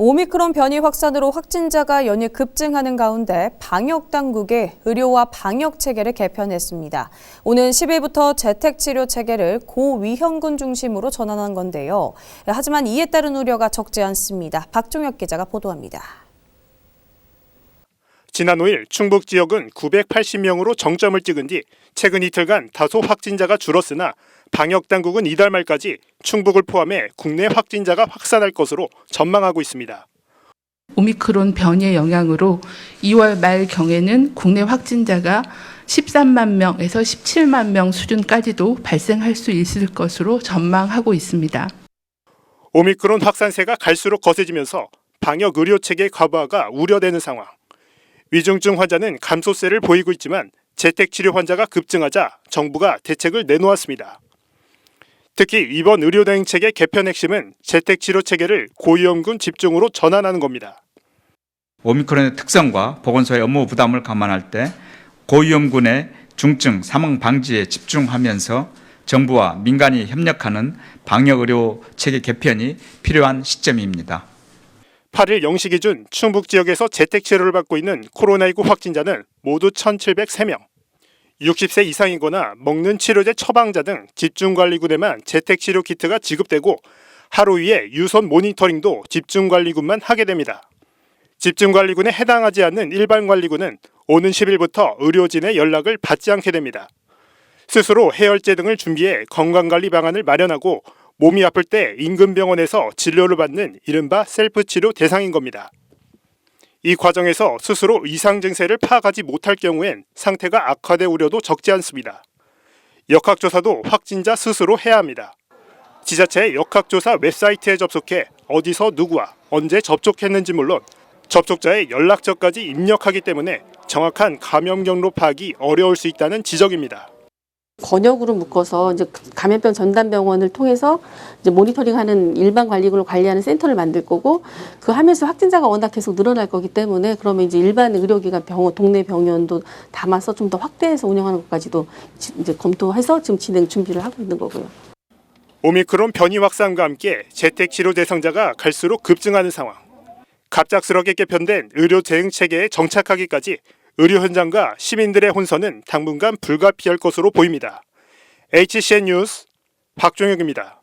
오미크론 변이 확산으로 확진자가 연일 급증하는 가운데 방역당국이 의료와 방역 체계를 개편했습니다. 오는 10일부터 재택치료 체계를 고위험군 중심으로 전환한 건데요. 하지만 이에 따른 우려가 적지 않습니다. 박종혁 기자가 보도합니다. 지난 5일 충북 지역은 980명으로 정점을 찍은 뒤 최근 이틀간 다소 확진자가 줄었으나 방역당국은 이달 말까지 충북을 포함해 국내 확진자가 확산할 것으로 전망하고 있습니다. 오미크론 변이의 영향으로 2월 말경에는 국내 확진자가 13만 명에서 17만 명 수준까지도 발생할 수 있을 것으로 전망하고 있습니다. 오미크론 확산세가 갈수록 거세지면서 방역 의료 체계 과부하가 우려되는 상황. 위중증 환자는 감소세를 보이고 있지만 재택치료 환자가 급증하자 정부가 대책을 내놓았습니다. 특히 이번 의료대응 체계 개편 핵심은 재택치료 체계를 고위험군 집중으로 전환하는 겁니다. 오미크론의 특성과 보건소의 업무 부담을 감안할 때 고위험군의 중증 사망 방지에 집중하면서 정부와 민간이 협력하는 방역의료 체계 개편이 필요한 시점입니다. 8일 0시 기준 충북 지역에서 재택치료를 받고 있는 코로나19 확진자는 모두 1,703명. 60세 이상이거나 먹는 치료제 처방자 등 집중관리군에만 재택치료 키트가 지급되고 하루 위에 유선 모니터링도 집중관리군만 하게 됩니다. 집중관리군에 해당하지 않는 일반관리군은 오는 10일부터 의료진의 연락을 받지 않게 됩니다. 스스로 해열제 등을 준비해 건강관리 방안을 마련하고 몸이 아플 때 인근 병원에서 진료를 받는 이른바 셀프치료 대상인 겁니다. 이 과정에서 스스로 이상 증세를 파악하지 못할 경우엔 상태가 악화될 우려도 적지 않습니다. 역학조사도 확진자 스스로 해야 합니다. 지자체의 역학조사 웹사이트에 접속해 어디서 누구와 언제 접촉했는지 물론 접촉자의 연락처까지 입력하기 때문에 정확한 감염 경로 파악이 어려울 수 있다는 지적입니다. 권역으로 묶어서 이제 감염병 전담병원을 통해서 이제 모니터링하는 일반 관리군을 관리하는 센터를 만들 거고 그 하면서 확진자가 워낙 계속 늘어날 거기 때문에 그러면 이제 일반 의료기관 병원, 동네 병원도 담아서 좀 더 확대해서 운영하는 것까지도 이제 검토해서 지금 진행 준비를 하고 있는 거고요. 오미크론 변이 확산과 함께 재택치료 대상자가 갈수록 급증하는 상황. 갑작스럽게 개편된 의료 대응 체계에 정착하기까지 의료 현장과 시민들의 혼선은 당분간 불가피할 것으로 보입니다. HCN 뉴스 박종혁입니다.